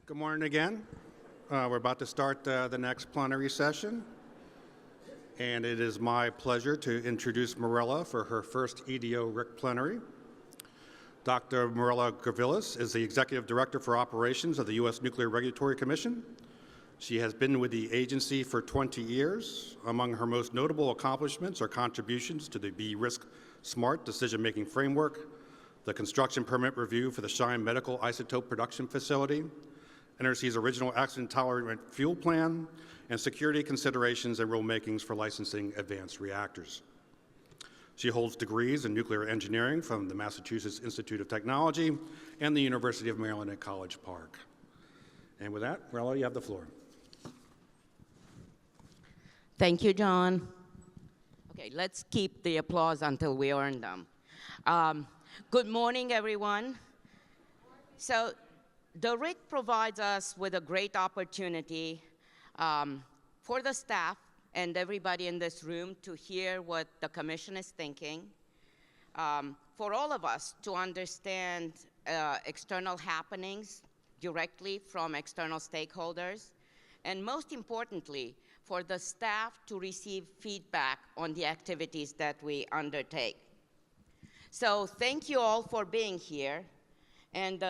Good morning again. We're about to start the next plenary session, and it is my pleasure to introduce Mirela for her first EDO RIC plenary. Dr. Mirela Gavrilas is the Executive Director for Operations of the U.S. Nuclear Regulatory Commission. She has been with the agency for 20 years. Among her most notable accomplishments are contributions to the BRISC Smart Decision-Making Framework, the construction permit review for the Shine Medical Isotope Production Facility, NRC's original accident-tolerant fuel plan, and security considerations and rulemakings for licensing advanced reactors. She holds degrees in nuclear engineering from the Massachusetts Institute of Technology and the University of Maryland at College Park. And with that, Mirela, you have the floor. Thank you, John. Okay, let's keep the applause until we earn them. Good morning, everyone. So, the RIC provides us with a great opportunity for the staff and everybody in this room to hear what the Commission is thinking, for all of us to understand external happenings directly from external stakeholders, and most importantly, for the staff to receive feedback on the activities that we undertake. So thank you all for being here, and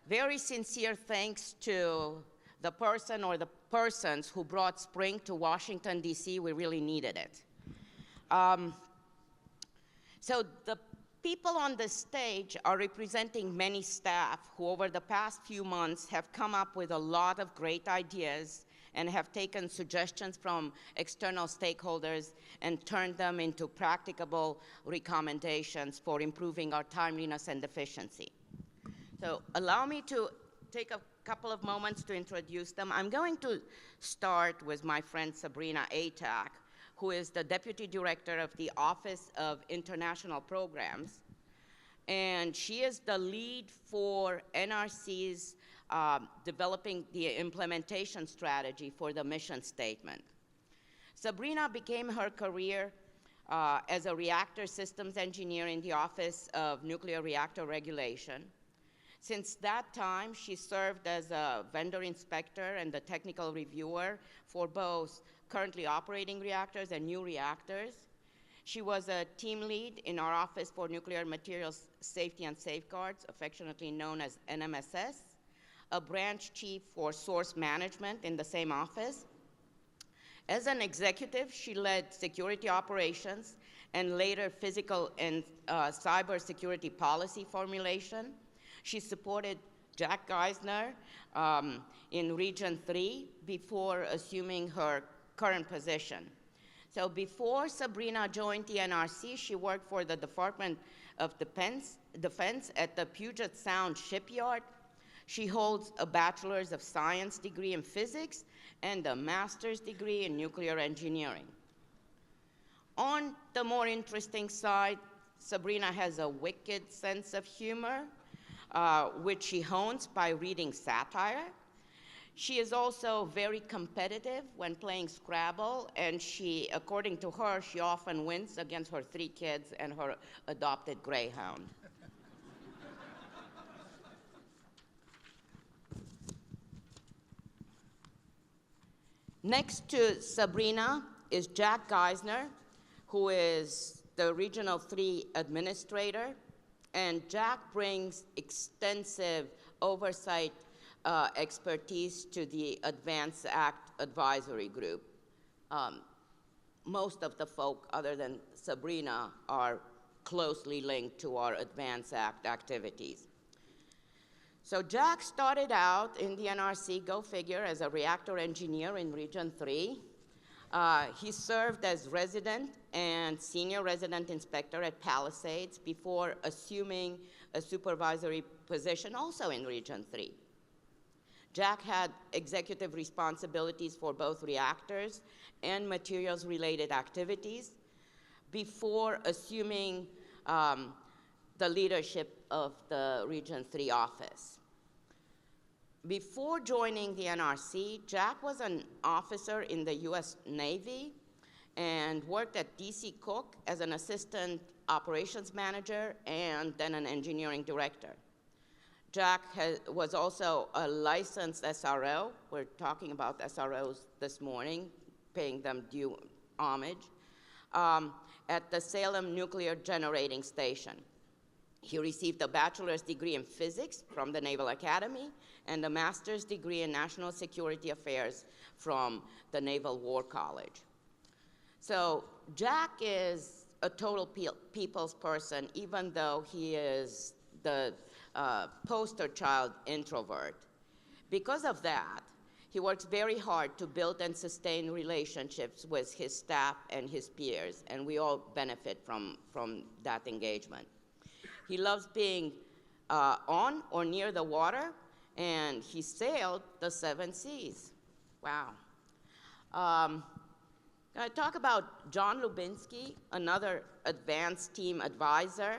very sincere thanks to the person or the persons who brought spring to Washington, D.C. We really needed it. So the people on the stage are representing many staff who over the past few months have come up with a lot of great ideas and have taken suggestions from external stakeholders and turned them into practicable recommendations for improving our timeliness and efficiency. So allow me to take a couple of moments to introduce them. I'm going to start with my friend Sabrina Atack, who is the Deputy Director of the Office of International Programs. And she is the lead for NRC's developing the implementation strategy for the mission statement. Sabrina began her career as a reactor systems engineer in the Office of Nuclear Reactor Regulation. Since that time, she served as a vendor inspector and the technical reviewer for both currently operating reactors and new reactors. She was a team lead in our Office for Nuclear Materials Safety and Safeguards, affectionately known as NMSS, a branch chief for source management in the same office. As an executive, she led security operations and later physical and cyber security policy formulation. She supported Jack Geisner in Region 3 before assuming her current position. So before Sabrina joined the NRC, she worked for the Department of Defense at the Puget Sound Shipyard. She holds a Bachelor's of Science degree in physics and a master's degree in nuclear engineering. On the more interesting side, Sabrina has a wicked sense of humor, which she hones by reading satire. She is also very competitive when playing Scrabble, and she, according to her, she often wins against her 3 kids and her adopted greyhound. Next to Sabrina is Jack Geisner, who is the Regional 3 administrator. And Jack brings extensive oversight expertise to the Advance Act Advisory Group. Most of the folk, other than Sabrina, are closely linked to our Advance Act activities. So Jack started out in the NRC, go figure, as a reactor engineer in Region 3. He served as resident and senior resident inspector at Palisades before assuming a supervisory position also in Region 3. Jack had executive responsibilities for both reactors and materials-related activities before assuming the leadership of the Region 3 office. Before joining the NRC, Jack was an officer in the US Navy and worked at DC Cook as an assistant operations manager and then an engineering director. Jack was also a licensed SRO. We're talking about SROs this morning, paying them due homage, at the Salem Nuclear Generating Station. He received a bachelor's degree in physics from the Naval Academy and a master's degree in national security affairs from the Naval War College. So Jack is a total people's person, even though he is the poster child introvert. Because of that, he works very hard to build and sustain relationships with his staff and his peers, and we all benefit from that engagement. He loves being on or near the water, and he sailed the 7 seas. Wow. I talk about John Lubinsky, another advanced team advisor.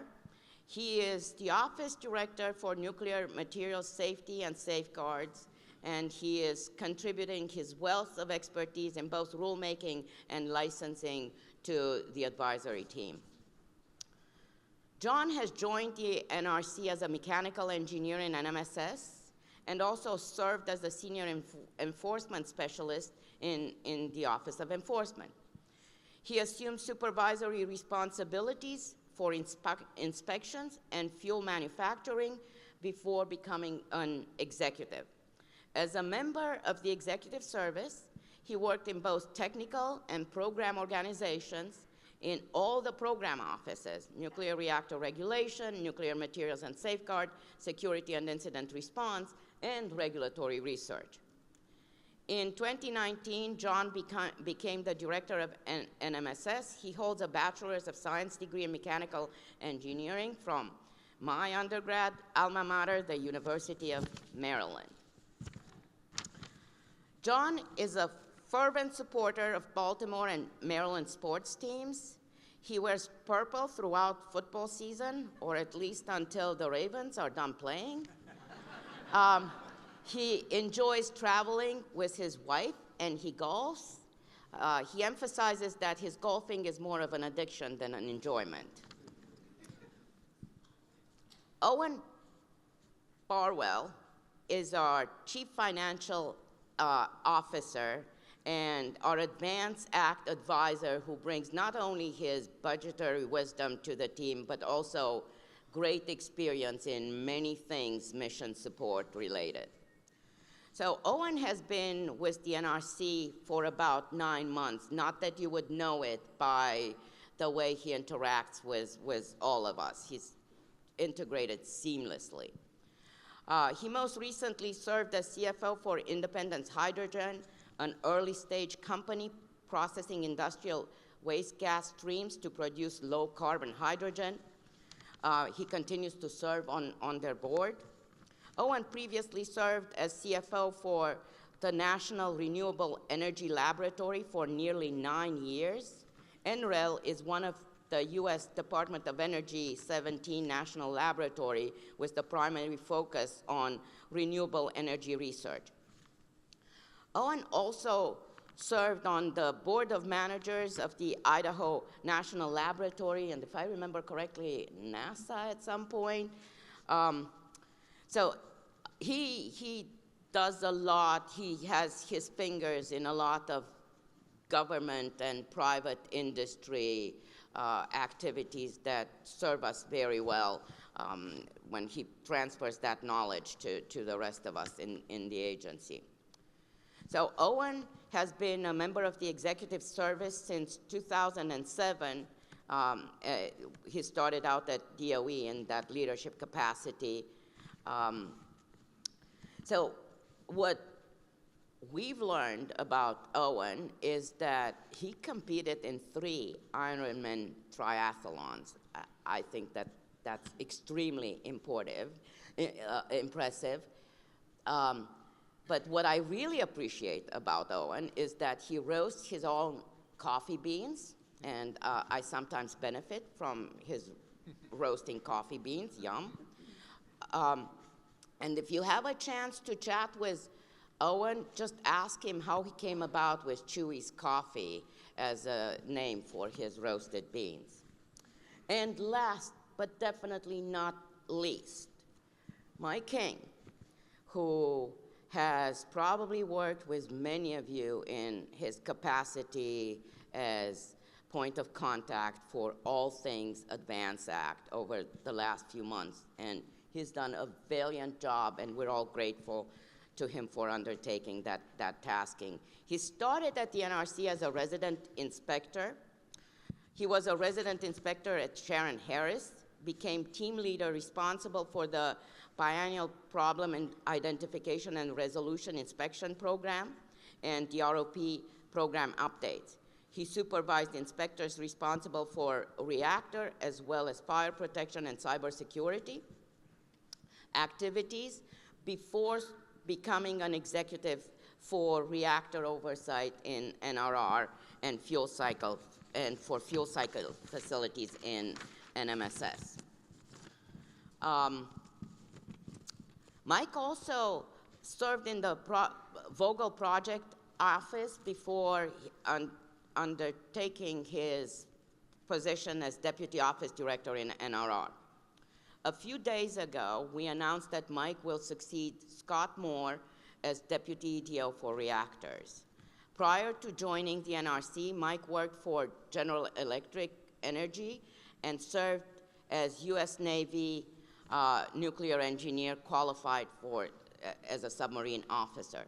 He is the Office Director for Nuclear Materials Safety and Safeguards, and he is contributing his wealth of expertise in both rulemaking and licensing to the advisory team. John has joined the NRC as a mechanical engineer in NMSS and also served as a senior enforcement specialist in the Office of Enforcement. He assumed supervisory responsibilities for inspections and fuel manufacturing before becoming an executive. As a member of the executive service, he worked in both technical and program organizations in all the program offices: nuclear reactor regulation, nuclear materials and safeguard, security and incident response, and regulatory research. In 2019, John became the director of NMSS. He holds a Bachelor's of Science degree in Mechanical Engineering from my undergrad alma mater, the University of Maryland. John is a fervent supporter of Baltimore and Maryland sports teams. He wears purple throughout football season, or at least until the Ravens are done playing. He enjoys traveling with his wife, and he golfs. He emphasizes that his golfing is more of an addiction than an enjoyment. Owen Barwell is our Chief Financial Officer and our Advance Act advisor, who brings not only his budgetary wisdom to the team, but also great experience in many things mission support related. So Owen has been with the NRC for about 9 months. Not that you would know it by the way he interacts with all of us. He's integrated seamlessly. He most recently served as CFO for Independence Hydrogen, an early stage company processing industrial waste gas streams to produce low carbon hydrogen. He continues to serve on their board. Owen previously served as CFO for the National Renewable Energy Laboratory for nearly 9 years. NREL is one of the U.S. Department of Energy 17 national laboratory with the primary focus on renewable energy research. Owen also served on the board of managers of the Idaho National Laboratory, and if I remember correctly, NASA at some point. So he does a lot. He has his fingers in a lot of government and private industry activities that serve us very well when he transfers that knowledge to the rest of us in the agency. So Owen has been a member of the executive service since 2007. He started out at DOE in that leadership capacity. So what we've learned about Owen is that he competed in 3 Ironman triathlons. I think that's extremely impressive. But what I really appreciate about Owen is that he roasts his own coffee beans, and I sometimes benefit from his roasting coffee beans, yum. And if you have a chance to chat with Owen, just ask him how he came about with Chewy's Coffee as a name for his roasted beans. And last, but definitely not least, Mike King, who has probably worked with many of you in his capacity as point of contact for all things Advance Act over the last few months. And he's done a valiant job, and we're all grateful to him for undertaking that tasking. He started at the NRC as a resident inspector. He was a resident inspector at Sharon Harris, became team leader responsible for the biennial problem and identification and resolution inspection program and the ROP program updates. He supervised inspectors responsible for reactor as well as fire protection and cybersecurity activities before becoming an executive for reactor oversight in NRR and fuel cycle and for fuel cycle facilities in NMSS. Mike also served in the Vogel project office before undertaking his position as deputy office director in NRR. A few days ago, we announced that Mike will succeed Scott Moore as deputy EDO for reactors. Prior to joining the NRC, Mike worked for General Electric Energy and served as U.S. Navy nuclear engineer qualified for as a submarine officer.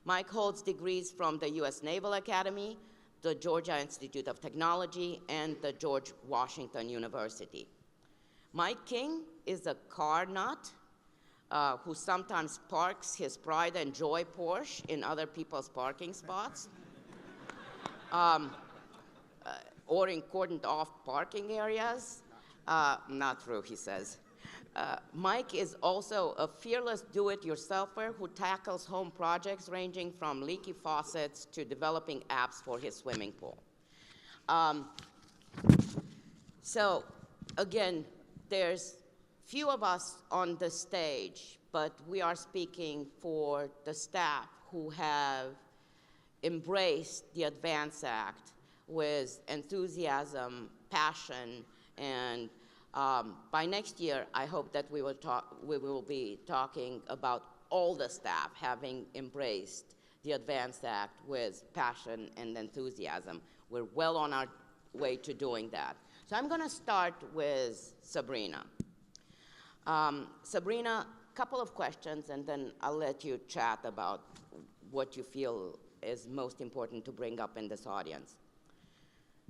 Mike holds degrees from the U.S. Naval Academy, the Georgia Institute of Technology, and the George Washington University. Mike King is a car nut who sometimes parks his Pride and Joy Porsche in other people's parking spots or in cordoned off parking areas. Not true, he says. Mike is also a fearless do-it-yourselfer who tackles home projects ranging from leaky faucets to developing apps for his swimming pool. So again, there's few of us on the stage, but we are speaking for the staff who have embraced the Advance Act with enthusiasm, passion, and by next year, I hope that we will be talking about all the staff having embraced the Advance Act with passion and enthusiasm. We're well on our way to doing that. So I'm going to start with Sabrina. Sabrina, a couple of questions, and then I'll let you chat about what you feel is most important to bring up in this audience.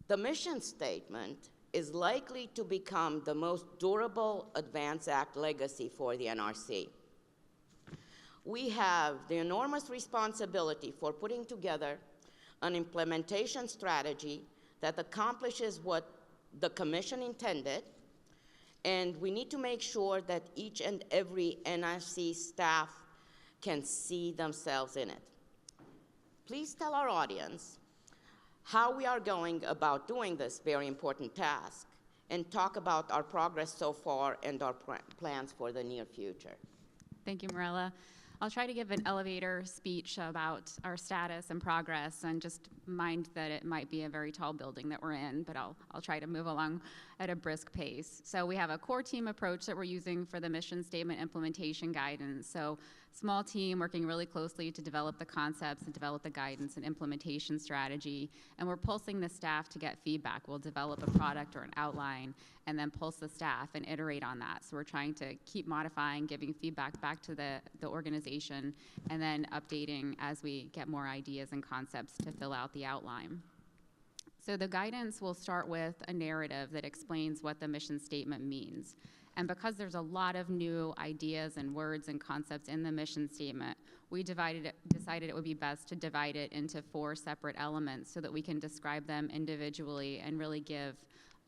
The mission statement is likely to become the most durable Advance Act legacy for the NRC. We have the enormous responsibility for putting together an implementation strategy that accomplishes what the Commission intended, and we need to make sure that each and every NRC staff can see themselves in it. Please tell our audience how we are going about doing this very important task, and talk about our progress so far and our plans for the near future. Thank you, Mirela. I'll try to give an elevator speech about our status and progress, and just mind that it might be a very tall building that we're in, but I'll try to move along at a brisk pace. So we have a core team approach that we're using for the mission statement implementation guidance. So small team working really closely to develop the concepts and develop the guidance and implementation strategy. And we're pulsing the staff to get feedback. We'll develop a product or an outline and then pulse the staff and iterate on that. So we're trying to keep modifying, giving feedback back to the organization, and then updating as we get more ideas and concepts to fill out the outline. So the guidance will start with a narrative that explains what the mission statement means. And because there's a lot of new ideas and words and concepts in the mission statement, we decided it would be best to divide it into 4 separate elements so that we can describe them individually and really give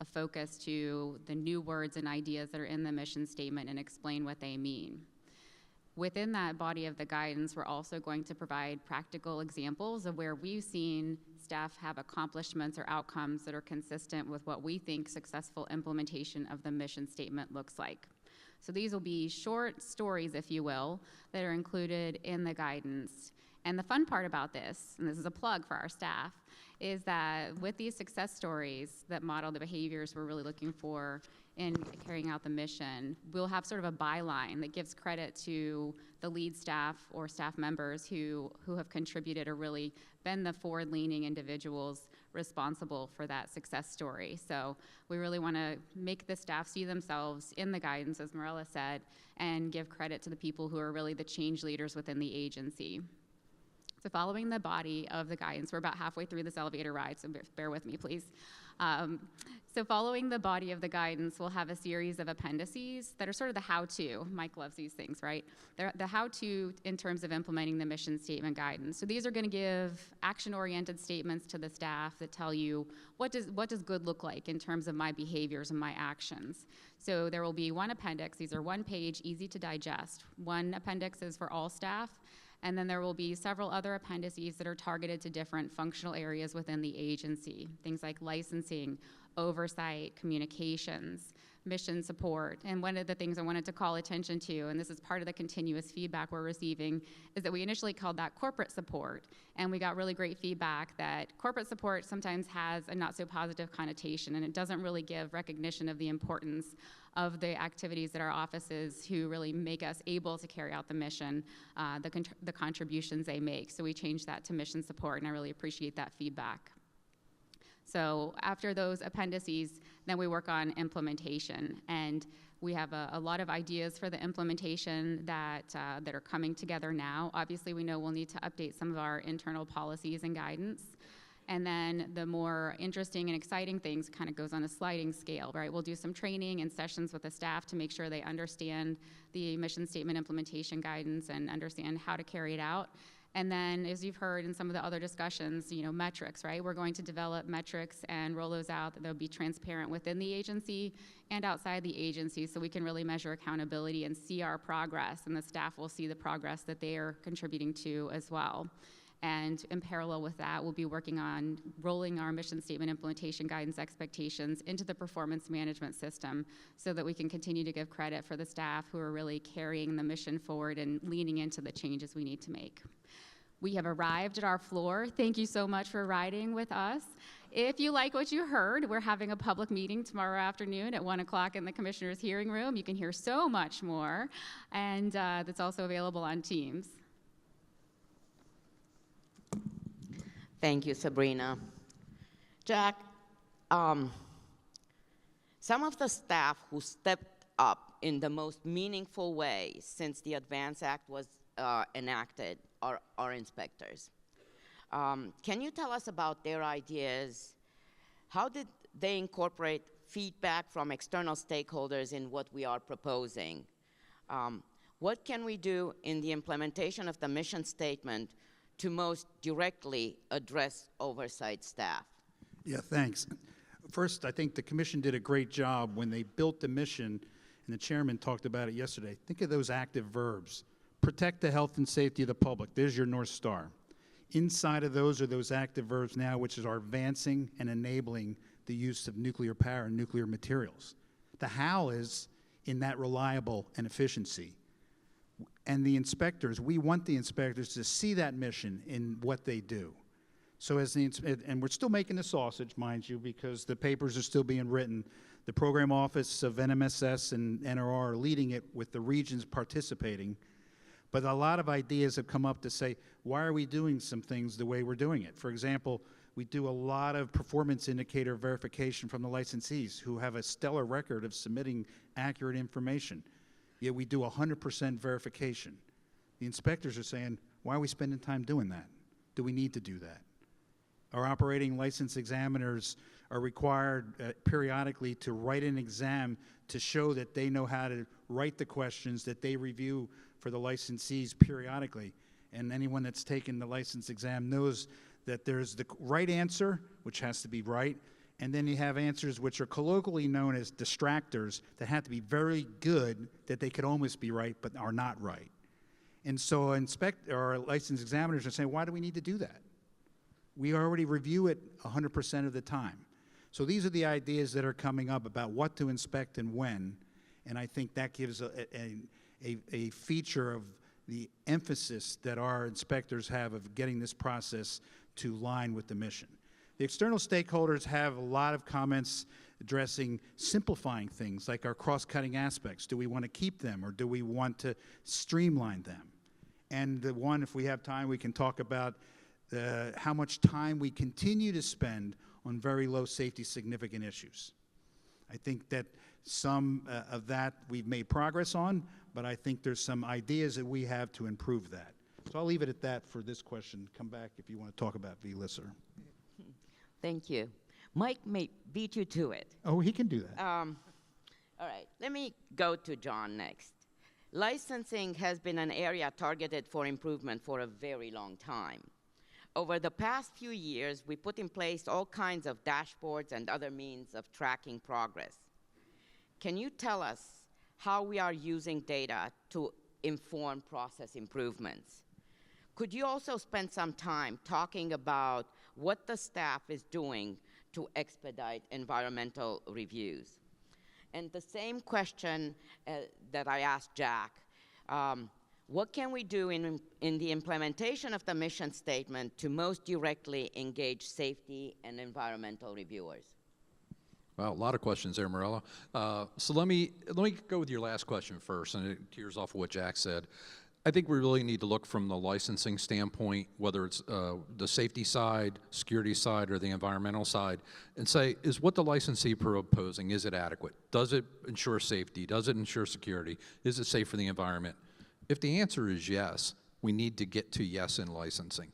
a focus to the new words and ideas that are in the mission statement and explain what they mean. Within that body of the guidance, we're also going to provide practical examples of where we've seen staff have accomplishments or outcomes that are consistent with what we think successful implementation of the mission statement looks like. So these will be short stories, if you will, that are included in the guidance. And the fun part about this, and this is a plug for our staff, is that with these success stories that model the behaviors we're really looking for in carrying out the mission, we'll have sort of a byline that gives credit to the lead staff or staff members who have contributed or really been the forward-leaning individuals responsible for that success story. So we really want to make the staff see themselves in the guidance, as Mirela said, and give credit to the people who are really the change leaders within the agency. So following the body of the guidance, we're about halfway through this elevator ride, so bear with me, please. So following the body of the guidance, we'll have a series of appendices that are sort of the how-to. Mike loves these things, right? They're the how-to in terms of implementing the mission statement guidance. So these are going to give action-oriented statements to the staff that tell you what does good look like in terms of my behaviors and my actions. So there will be one appendix. These are one page, easy to digest. One appendix is for all staff. And then there will be several other appendices that are targeted to different functional areas within the agency, things like licensing, oversight, communications, mission support. And one of the things I wanted to call attention to, and this is part of the continuous feedback we're receiving, is that we initially called that corporate support. And we got really great feedback that corporate support sometimes has a not so positive connotation, and it doesn't really give recognition of the importance of the activities that our offices who really make us able to carry out the mission, the contributions they make. So we changed that to mission support, and I really appreciate that feedback. So after those appendices, then we work on implementation, and we have a lot of ideas for the implementation that are coming together now. Obviously, we know we'll need to update some of our internal policies and guidance. And then the more interesting and exciting things kind of goes on a sliding scale, right? We'll do some training and sessions with the staff to make sure they understand the mission statement implementation guidance and understand how to carry it out. And then, as you've heard in some of the other discussions, metrics, right? We're going to develop metrics and roll those out that they'll be transparent within the agency and outside the agency, so we can really measure accountability and see our progress, and the staff will see the progress that they are contributing to as well. And in parallel with that, we'll be working on rolling our mission statement implementation guidance expectations into the performance management system so that we can continue to give credit for the staff who are really carrying the mission forward and leaning into the changes we need to make. We have arrived at our floor. Thank you so much for riding with us. If you like what you heard, we're having a public meeting tomorrow afternoon at 1 o'clock in the Commissioner's hearing room. You can hear so much more, and that's also available on Teams. Thank you, Sabrina. Jack, some of the staff who stepped up in the most meaningful way since the ADVANCE Act was enacted are inspectors. Can you tell us about their ideas? How did they incorporate feedback from external stakeholders in what we are proposing? What can we do in the implementation of the mission statement to most directly address oversight staff? Yeah, thanks. First, I think the commission did a great job when they built the mission, and the chairman talked about it yesterday. Think of those active verbs. Protect the health and safety of the public. There's your North Star. Inside of those are those active verbs now, which are advancing and enabling the use of nuclear power and nuclear materials. The how is in that reliable and efficiency. And the inspectors, we want the inspectors to see that mission in what they do. So and we're still making the sausage, mind you, because the papers are still being written. The program office of NMSS and NRR are leading it with the regions participating. But a lot of ideas have come up to say, why are we doing some things the way we're doing it? For example, we do a lot of performance indicator verification from the licensees who have a stellar record of submitting accurate information. Yet we do 100% verification. The inspectors are saying, why are we spending time doing that? Do we need to do that? Our operating license examiners are required periodically to write an exam to show that they know how to write the questions that they review for the licensees periodically. And anyone that's taken the license exam knows that there's the right answer, which has to be right, and then you have answers which are colloquially known as distractors that have to be very good, that they could almost be right but are not right. And so our license examiners are saying, why do we need to do that? We already review it 100% of the time. So these are the ideas that are coming up about what to inspect and when, and I think that gives a feature of the emphasis that our inspectors have of getting this process to line with the mission. The external stakeholders have a lot of comments. addressing simplifying things like our cross-cutting aspects. Do we want to keep them or do we want to streamline them? And the one, if we have time, we can talk about how much time we continue to spend on very low safety significant issues. I think that some of that we've made progress on, but I think there's some ideas that we have to improve that. So I'll leave it at that for this question. Come back if you want to talk about VLISR. Thank you. Mike may beat you to it. Oh, he can do that. All right, let me go to John next. Licensing has been an area targeted for improvement for a very long time. Over the past few years, we put in place all kinds of dashboards and other means of tracking progress. Can you tell us how we are using data to inform process improvements? Could you also spend some time talking about what the staff is doing to expedite environmental reviews? And the same question that I asked Jack, what can we do in the implementation of the mission statement to most directly engage safety and environmental reviewers? Well, a lot of questions there, Mirela. So let me go with your last question first, and it tears off what Jack said. I think we really need to look from the licensing standpoint, whether it's the safety side, security side, or the environmental side, and say, is what the licensee proposing, is it adequate? Does it ensure safety? Does it ensure security? Is it safe for the environment? If the answer is yes, we need to get to yes in licensing.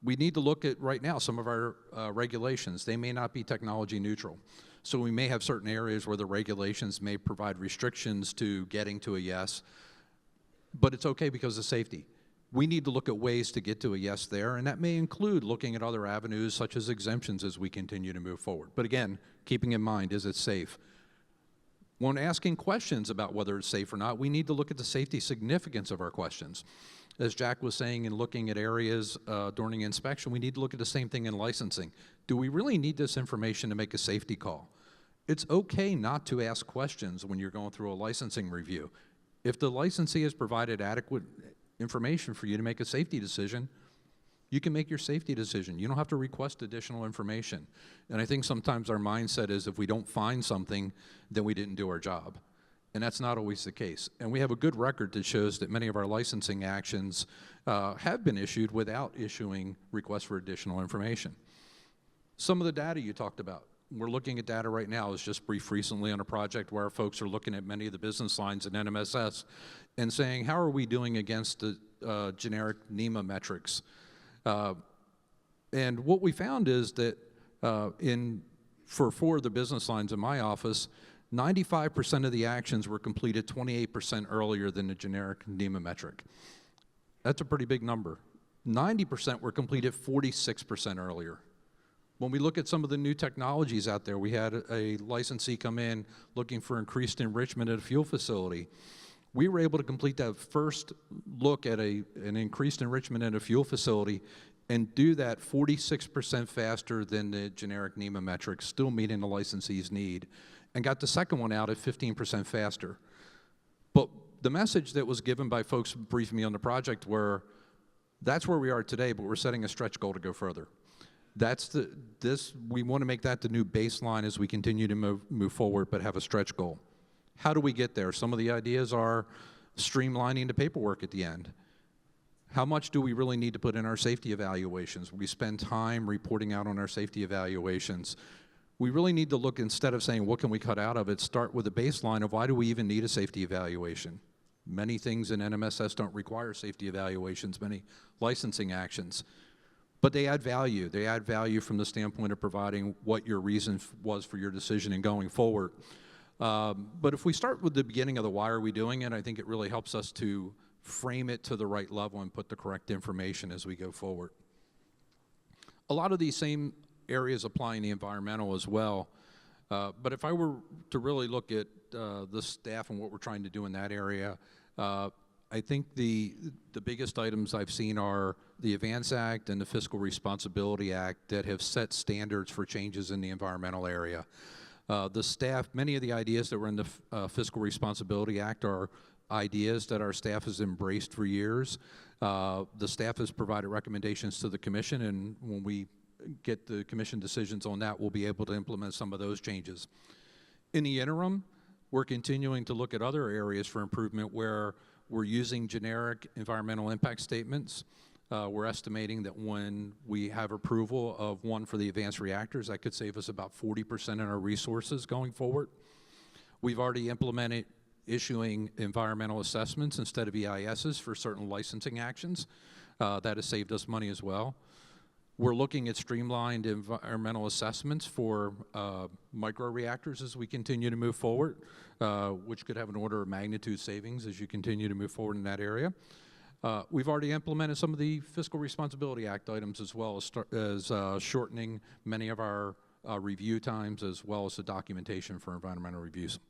We need to look at, right now, some of our regulations. They may not be technology neutral. So we may have certain areas where the regulations may provide restrictions to getting to a yes, but it's okay because of safety. We need to look at ways to get to a yes there, and that may include looking at other avenues such as exemptions as we continue to move forward. But again, keeping in mind, is it safe? When asking questions about whether it's safe or not, we need to look at the safety significance of our questions. As Jack was saying, in looking at areas during inspection, we need to look at the same thing in licensing. Do we really need this information to make a safety call? It's okay not to ask questions when you're going through a licensing review. If the licensee has provided adequate information for you to make a safety decision, you can make your safety decision. You don't have to request additional information. And I think sometimes our mindset is if we don't find something, then we didn't do our job. And that's not always the case. And we have a good record that shows that many of our licensing actions have been issued without issuing requests for additional information. Some of the data you talked about. We're looking at data right now. I was just briefed recently on a project where folks are looking at many of the business lines in NMSS and saying, how are we doing against the generic NEMA metrics? And what we found is that for 4 of the business lines in my office, 95% of the actions were completed 28% earlier than the generic NEMA metric. That's a pretty big number. 90% were completed 46% earlier. When we look at some of the new technologies out there, we had a licensee come in looking for increased enrichment at a fuel facility. We were able to complete that first look at an increased enrichment at a fuel facility and do that 46% faster than the generic NEMA metric, still meeting the licensee's need, and got the second one out at 15% faster. But the message that was given by folks briefing me on the project were, that's where we are today, but we're setting a stretch goal to go further. We want to make that the new baseline as we continue to move forward, but have a stretch goal. How do we get there? Some of the ideas are streamlining the paperwork at the end. How much do we really need to put in our safety evaluations? We spend time reporting out on our safety evaluations. We really need to look, instead of saying, what can we cut out of it, start with a baseline of why do we even need a safety evaluation? Many things in NMSS don't require safety evaluations, many licensing actions. But they add value. They add value from the standpoint of providing what your reason was for your decision in going forward. But if we start with the beginning of the why are we doing it, I think it really helps us to frame it to the right level and put the correct information as we go forward. A lot of these same areas apply in the environmental as well. But if I were to really look at the staff and what we're trying to do in that area, I think the biggest items I've seen are the Advance Act and the Fiscal Responsibility Act that have set standards for changes in the environmental area. The staff, many of the ideas that were in the Fiscal Responsibility Act are ideas that our staff has embraced for years. The staff has provided recommendations to the Commission, and when we get the commission decisions on that, we'll be able to implement some of those changes. In the interim, we're continuing to look at other areas for improvement where we're using generic environmental impact statements. We're estimating that when we have approval of one for the advanced reactors, that could save us about 40% in our resources going forward. We've already implemented issuing environmental assessments instead of EISs for certain licensing actions. That has saved us money as well. We're looking at streamlined environmental assessments for microreactors as we continue to move forward, which could have an order of magnitude savings as you continue to move forward in that area. We've already implemented some of the Fiscal Responsibility Act items as well as shortening many of our review times as well as the documentation for environmental reviews.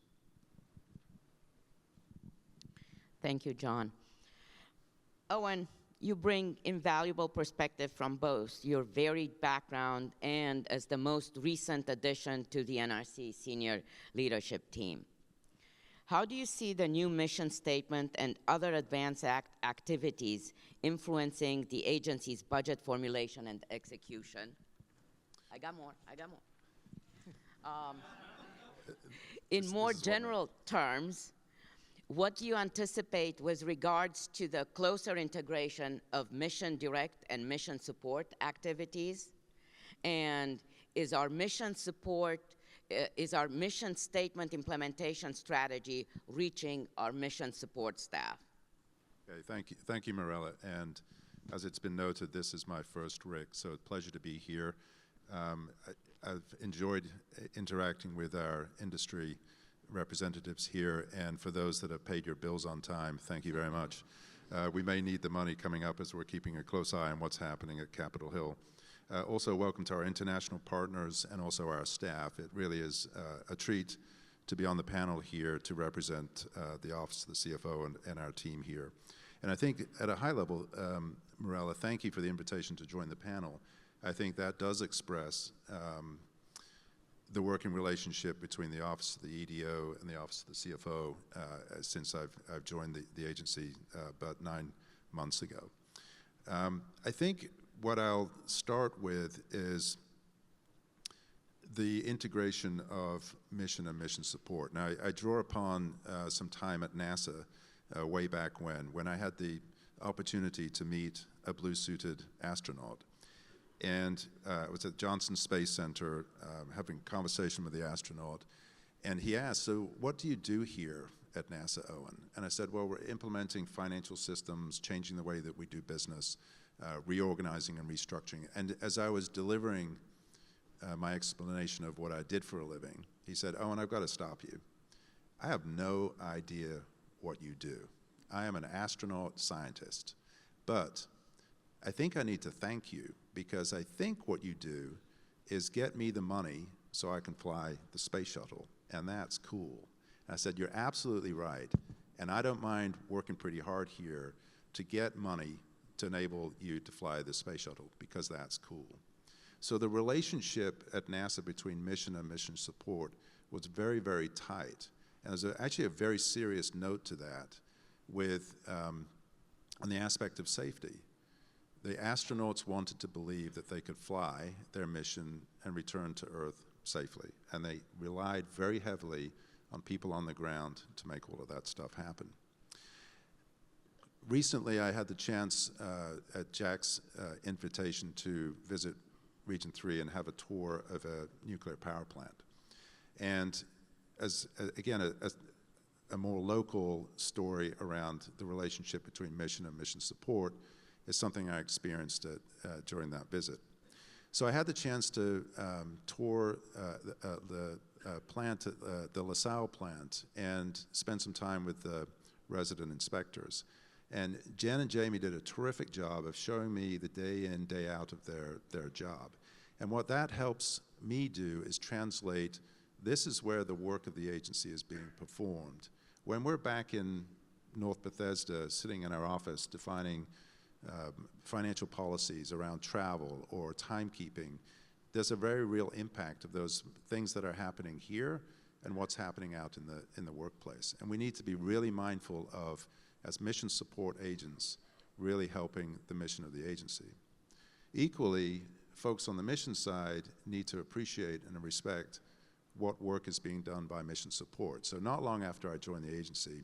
Thank you, John. Owen, you bring invaluable perspective from both your varied background and as the most recent addition to the NRC senior leadership team. How do you see the new mission statement and other advanced activities influencing the agency's budget formulation and execution? I got more. In more general terms, what do you anticipate with regards to the closer integration of mission direct and mission support activities? And is our mission statement implementation strategy reaching our mission support staff? Okay, thank you, Mirela. And as it's been noted, this is my first RIC, so it's a pleasure to be here. I've enjoyed interacting with our industry representatives here, and for those that have paid your bills on time, thank you very much. We may need the money coming up as we're keeping a close eye on what's happening at Capitol Hill. Also, welcome to our international partners and also our staff. It really is a treat to be on the panel here to represent the Office of the CFO and our team here. And I think at a high level, Mirela, thank you for the invitation to join the panel. I think that does express the working relationship between the Office of the EDO and the Office of the CFO since I've joined the agency about 9 months ago. I think what I'll start with is the integration of mission and mission support. Now, I draw upon some time at NASA way back when I had the opportunity to meet a blue-suited astronaut. And I was at Johnson Space Center having a conversation with the astronaut, and he asked, "So what do you do here at NASA, Owen?" And I said, "Well, we're implementing financial systems, changing the way that we do business, reorganizing and restructuring." And as I was delivering my explanation of what I did for a living, he said, "Owen, I've got to stop you. I have no idea what you do. I am an astronaut scientist, but I think I need to thank you because I think what you do is get me the money so I can fly the space shuttle, and that's cool." And I said, "You're absolutely right, and I don't mind working pretty hard here to get money to enable you to fly the space shuttle because that's cool." So the relationship at NASA between mission and mission support was very, very tight. And there's actually a very serious note to that with on the aspect of safety. The astronauts wanted to believe that they could fly their mission and return to Earth safely, and they relied very heavily on people on the ground to make all of that stuff happen. Recently, I had the chance at Jack's invitation to visit Region 3 and have a tour of a nuclear power plant. And again, a more local story around the relationship between mission and mission support is something I experienced during that visit. So I had the chance to tour the plant, the LaSalle plant, and spend some time with the resident inspectors. And Jen and Jamie did a terrific job of showing me the day in, day out of their job. And what that helps me do is translate, this is where the work of the agency is being performed. When we're back in North Bethesda, sitting in our office defining financial policies around travel or timekeeping, there's a very real impact of those things that are happening here and what's happening out in the workplace. And we need to be really mindful of, as mission support agents, really helping the mission of the agency. Equally, folks on the mission side need to appreciate and respect what work is being done by mission support. So not long after I joined the agency,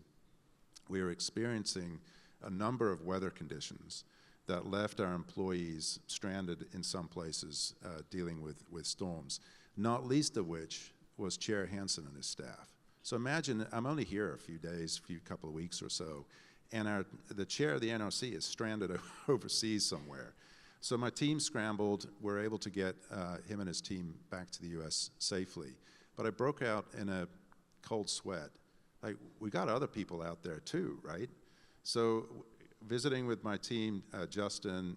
we were experiencing a number of weather conditions that left our employees stranded in some places dealing with storms, not least of which was Chair Hansen and his staff. So imagine, I'm only here a few days, couple of weeks or so, and the chair of the NRC is stranded overseas somewhere. So my team scrambled, we're able to get him and his team back to the US safely. But I broke out in a cold sweat. Like, we got other people out there too, right? So visiting with my team, Justin,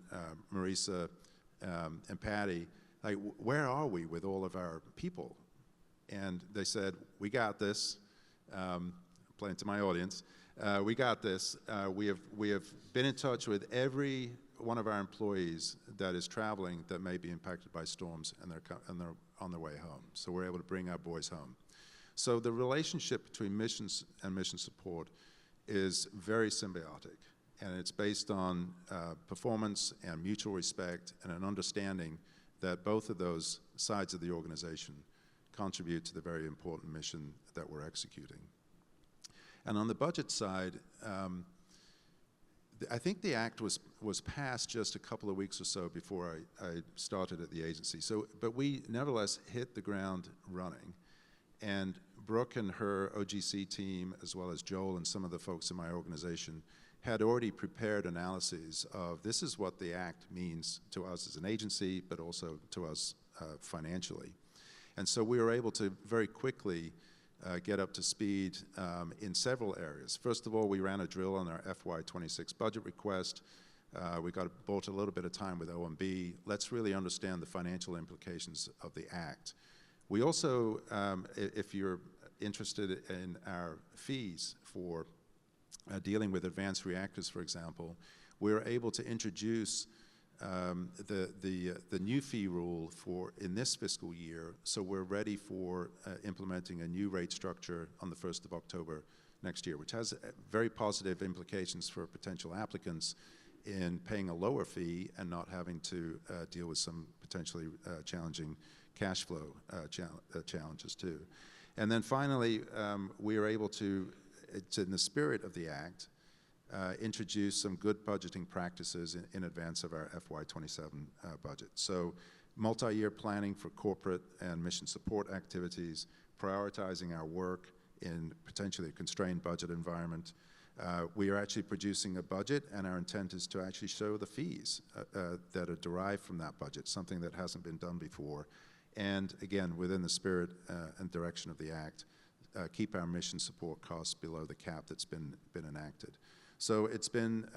Marisa, and Patty, like, where are we with all of our people? And they said, we got this. Playing to my audience. We got this. We have been in touch with every one of our employees that is traveling that may be impacted by storms, and they're on their way home. So we're able to bring our boys home. So the relationship between missions and mission support is very symbiotic, and it's based on performance and mutual respect and an understanding that both of those sides of the organization contribute to the very important mission that we're executing. And on the budget side, I think the act was passed just a couple of weeks or so before I started at the agency. So, but we nevertheless hit the ground running. And Brooke and her OGC team, as well as Joel and some of the folks in my organization, had already prepared analyses of this is what the act means to us as an agency, but also to us financially. And so we were able to very quickly get up to speed in several areas. First of all, we ran a drill on our FY26 budget request. We bought a little bit of time with OMB. Let's really understand the financial implications of the act. We also, if you're interested in our fees for dealing with advanced reactors, for example, we were able to introduce the new fee rule in this fiscal year, so we're ready for implementing a new rate structure on the 1st of October next year, which has very positive implications for potential applicants in paying a lower fee and not having to deal with some potentially challenging cash flow challenges too. And then finally, we are able to, it's in the spirit of the act, introduce some good budgeting practices in advance of our FY27 budget. So multi-year planning for corporate and mission support activities, prioritizing our work in potentially a constrained budget environment. We are actually producing a budget, and our intent is to actually show the fees that are derived from that budget, something that hasn't been done before. And again, within the spirit and direction of the act, keep our mission support costs below the cap that's been enacted. So it's been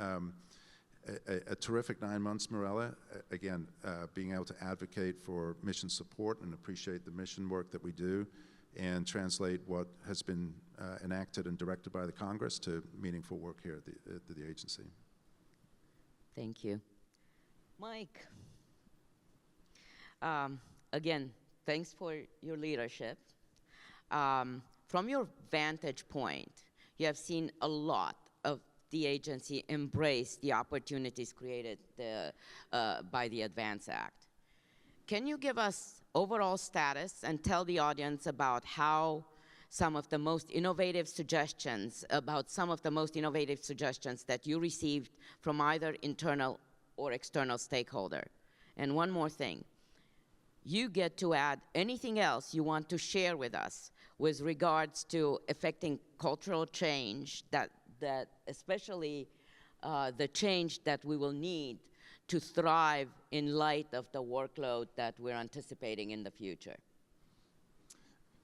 a terrific 9 months, Mirela. Again, being able to advocate for mission support and appreciate the mission work that we do and translate what has been enacted and directed by the Congress to meaningful work here at the agency. Thank you. Mike, again, thanks for your leadership. From your vantage point, you have seen a lot of the agency embrace the opportunities created by the ADVANCE Act. Can you give us overall status and tell the audience about how some of the most innovative suggestions that you received from either internal or external stakeholder? And one more thing, you get to add anything else you want to share with us with regards to affecting cultural change, that especially the change that we will need to thrive in light of the workload that we're anticipating in the future.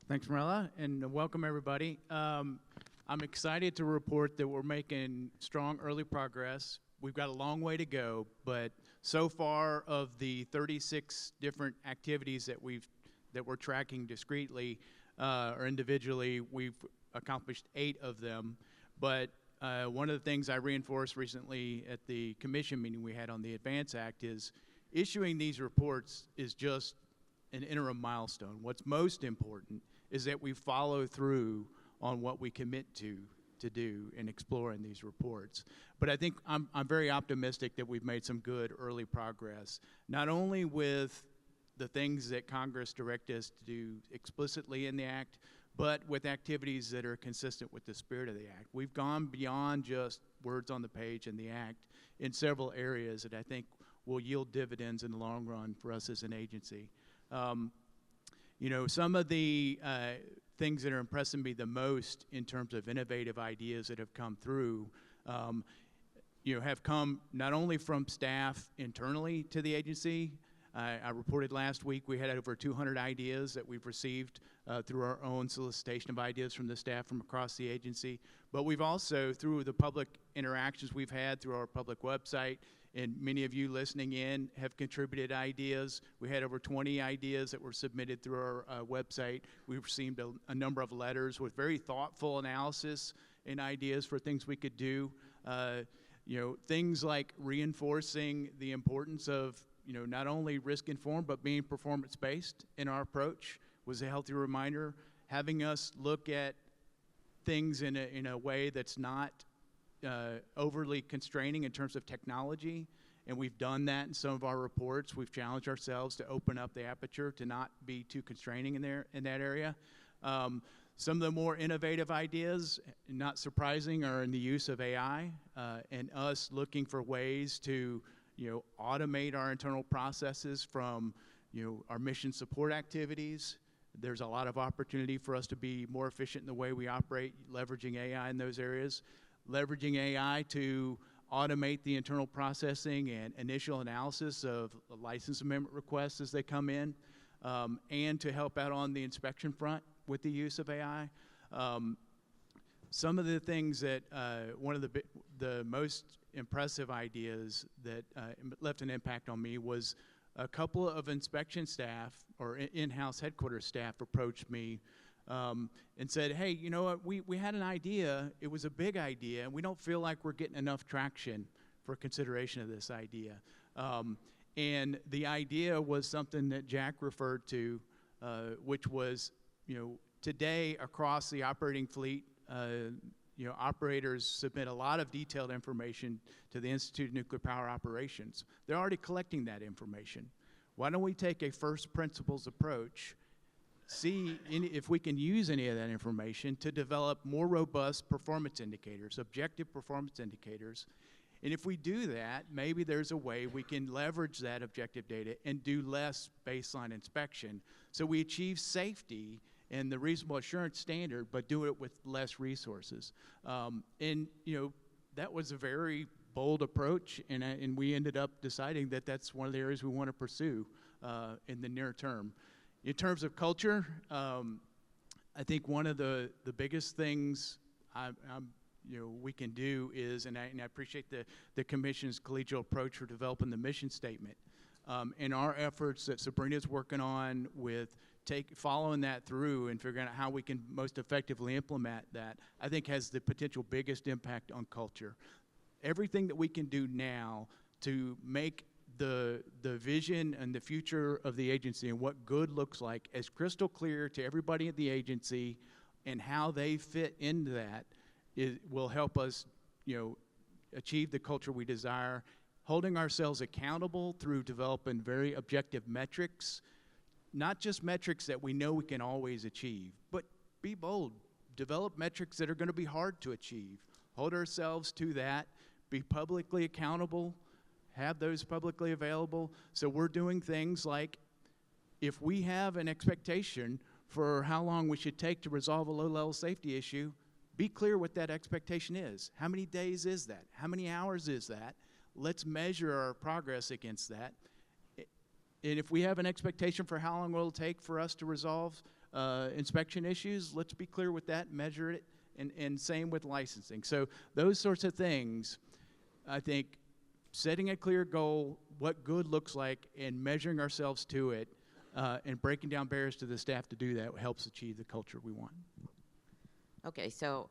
Thanks, Mirela, and welcome everybody. I'm excited to report that we're making strong early progress. We've got a long way to go, but so far of the 36 different activities that we're tracking discreetly or individually, we've accomplished 8 of them. But one of the things I reinforced recently at the commission meeting we had on the ADVANCE Act is issuing these reports is just an interim milestone. What's most important is that we follow through on what we commit to do in exploring these reports. But I think I'm very optimistic that we've made some good early progress, not only with the things that Congress directed us to do explicitly in the Act, but with activities that are consistent with the spirit of the Act. We've gone beyond just words on the page in the Act in several areas that I think will yield dividends in the long run for us as an agency. You know, some of the things that are impressing me the most in terms of innovative ideas that have come through, you know, have come not only from staff internally to the agency. I reported last week we had over 200 ideas that we've received through our own solicitation of ideas from the staff from across the agency. But we've also, through the public interactions we've had through our public website, and many of you listening in have contributed ideas. We had over 20 ideas that were submitted through our website. We've received a number of letters with very thoughtful analysis and ideas for things we could do. You know, things like reinforcing the importance of, you know, not only risk-informed, but being performance-based in our approach was a healthy reminder. Having us look at things in a way that's not overly constraining in terms of technology, and we've done that in some of our reports. We've challenged ourselves to open up the aperture to not be too constraining in that area. Some of the more innovative ideas, not surprising, are in the use of AI and us looking for ways to, you know, automate our internal processes from, you know, our mission support activities. There's a lot of opportunity for us to be more efficient in the way we operate, leveraging AI in those areas. Leveraging AI to automate the internal processing and initial analysis of license amendment requests as they come in, and to help out on the inspection front with the use of AI. Some of the things that, one of the most impressive ideas that left an impact on me was a couple of inspection staff or in-house headquarters staff approached me and said, hey, you know what, we had an idea, it was a big idea, and we don't feel like we're getting enough traction for consideration of this idea. And the idea was something that Jack referred to, which was, you know, today across the operating fleet, you know, operators submit a lot of detailed information to the Institute of Nuclear Power Operations. They're already collecting that information. Why don't we take a first principles approach, see if we can use any of that information to develop more robust performance indicators, objective performance indicators. And if we do that, maybe there's a way we can leverage that objective data and do less baseline inspection. So we achieve safety and the reasonable assurance standard, but do it with less resources. And you know, that was a very bold approach, and we ended up deciding that that's one of the areas we want to pursue in the near term. In terms of culture, I think one of the biggest things you know, we can do is, and I appreciate the Commission's collegial approach for developing the mission statement. And our efforts that Sabrina's working on with following that through and figuring out how we can most effectively implement that, I think has the potential biggest impact on culture. Everything that we can do now to make the vision and the future of the agency and what good looks like as crystal clear to everybody at the agency and how they fit into that will help us, you know, achieve the culture we desire. Holding ourselves accountable through developing very objective metrics, not just metrics that we know we can always achieve, but be bold. Develop metrics that are going to be hard to achieve. Hold ourselves to that. Be publicly accountable. Have those publicly available. So we're doing things like, if we have an expectation for how long we should take to resolve a low-level safety issue, be clear what that expectation is. How many days is that? How many hours is that? Let's measure our progress against that. And if we have an expectation for how long it will take for us to resolve inspection issues, let's be clear with that, measure it, and same with licensing. So those sorts of things, I think, setting a clear goal, what good looks like, and measuring ourselves to it, and breaking down barriers to the staff to do that helps achieve the culture we want. Okay, so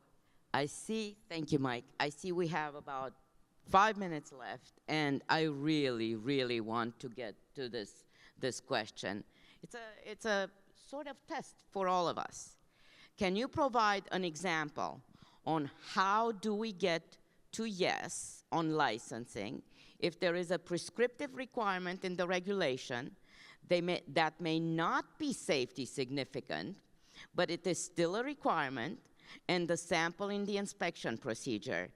I see, thank you, Mike. I see we have about 5 minutes left, and I really, really want to get to this question. It's a sort of test for all of us. Can you provide an example on how do we get to yes on licensing if there is a prescriptive requirement in the regulation that may not be safety significant, but it is still a requirement, and the sample in the inspection procedure.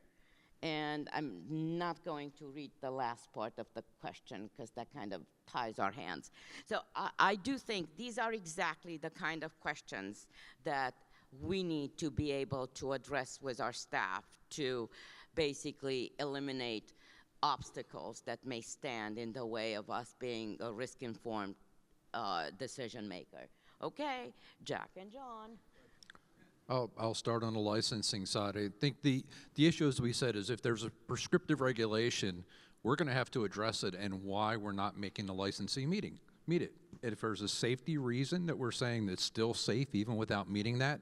And I'm not going to read the last part of the question because that kind of ties our hands. So I do think these are exactly the kind of questions that we need to be able to address with our staff to basically eliminate obstacles that may stand in the way of us being a risk-informed decision maker. Okay, Jack and John. I'll start on the licensing side. I think the issue, as we said, is if there's a prescriptive regulation, we're going to have to address it and why we're not making the licensing meet it. And if there's a safety reason that we're saying that's still safe even without meeting that,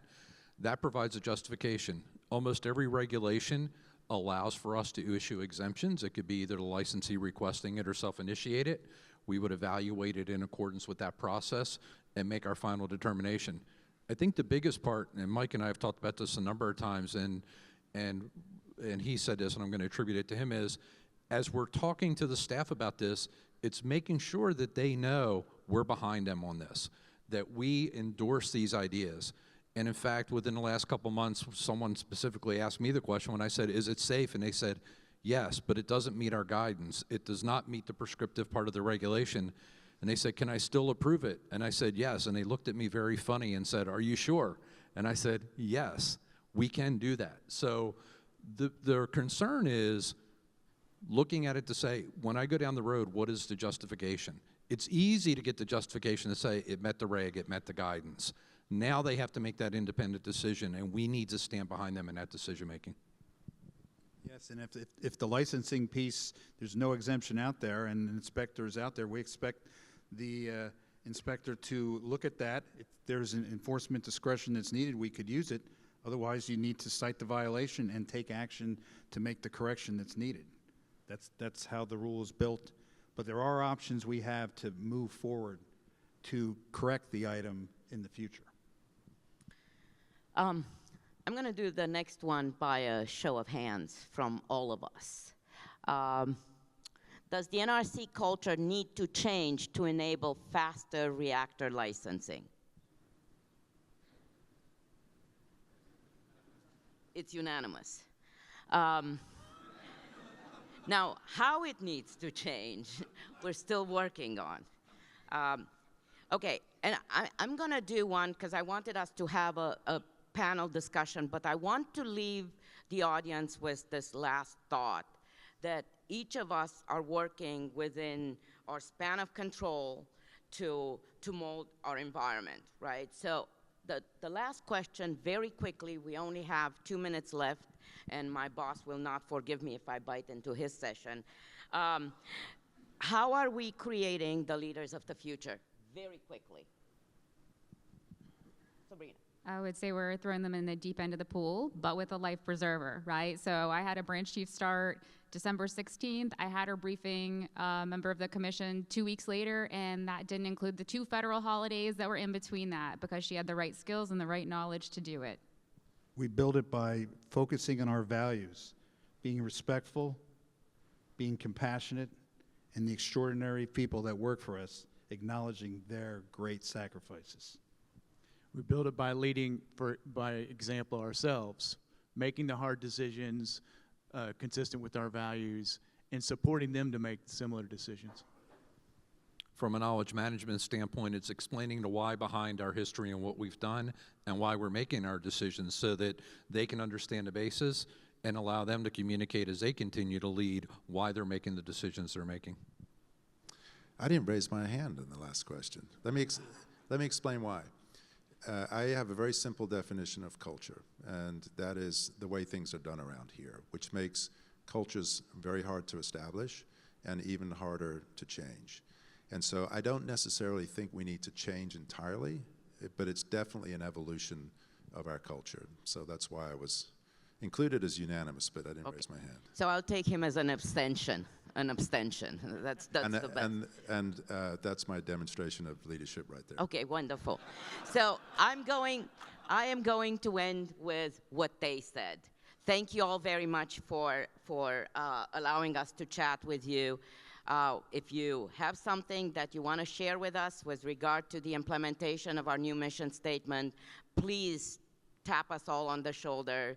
that provides a justification. Almost every regulation allows for us to issue exemptions. It could be either the licensee requesting it or self-initiate it. We would evaluate it in accordance with that process and make our final determination. I think the biggest part, and Mike and I have talked about this a number of times, and he said this, and I'm going to attribute it to him, is as we're talking to the staff about this, it's making sure that they know we're behind them on this, that we endorse these ideas. And in fact, within the last couple months, someone specifically asked me the question when I said, is it safe? And they said, yes, but it doesn't meet our guidance. It does not meet the prescriptive part of the regulation. And they said, can I still approve it? And I said, yes. And they looked at me very funny and said, are you sure? And I said, yes, we can do that. So their concern is looking at it to say, when I go down the road, what is the justification? It's easy to get the justification to say it met the reg, it met the guidance. Now they have to make that independent decision, and we need to stand behind them in that decision making. Yes, and if the licensing piece, there's no exemption out there and an inspector is out there, we expect the inspector to look at that. If there's an enforcement discretion that's needed, we could use it. Otherwise, you need to cite the violation and take action to make the correction that's needed. That's how the rule is built. But there are options we have to move forward to correct the item in the future. I'm going to do the next one by a show of hands from all of us. Does the NRC culture need to change to enable faster reactor licensing? It's unanimous. Now, how it needs to change, we're still working on. Okay, and I'm going to do one because I wanted us to have a panel discussion, but I want to leave the audience with this last thought, that each of us are working within our span of control to mold our environment, right? So the last question, very quickly, we only have 2 minutes left, and my boss will not forgive me if I bite into his session. How are we creating the leaders of the future? Very quickly. Sabrina. I would say we're throwing them in the deep end of the pool, but with a life preserver, right? So I had a branch chief start December 16th. I had her briefing a member of the commission 2 weeks later, and that didn't include the 2 federal holidays that were in between that because she had the right skills and the right knowledge to do it. We build it by focusing on our values, being respectful, being compassionate, and the extraordinary people that work for us, acknowledging their great sacrifices. We build it by leading by example ourselves, making the hard decisions consistent with our values, and supporting them to make similar decisions. From a knowledge management standpoint, it's explaining the why behind our history and what we've done and why we're making our decisions so that they can understand the basis and allow them to communicate as they continue to lead why they're making the decisions they're making. I didn't raise my hand in the last question. Let me explain why. I have a very simple definition of culture, and that is the way things are done around here, which makes cultures very hard to establish and even harder to change. And so I don't necessarily think we need to change entirely, but it's definitely an evolution of our culture. So that's why I was included as unanimous, but I didn't raise my hand. So I'll take him as an abstention. That's the best. And that's my demonstration of leadership right there. Okay, wonderful. So I am going to end with what they said. Thank you all very much for allowing us to chat with you. If you have something that you want to share with us with regard to the implementation of our new mission statement, please tap us all on the shoulder.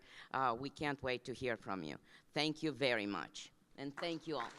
We can't wait to hear from you. Thank you very much. And thank you all.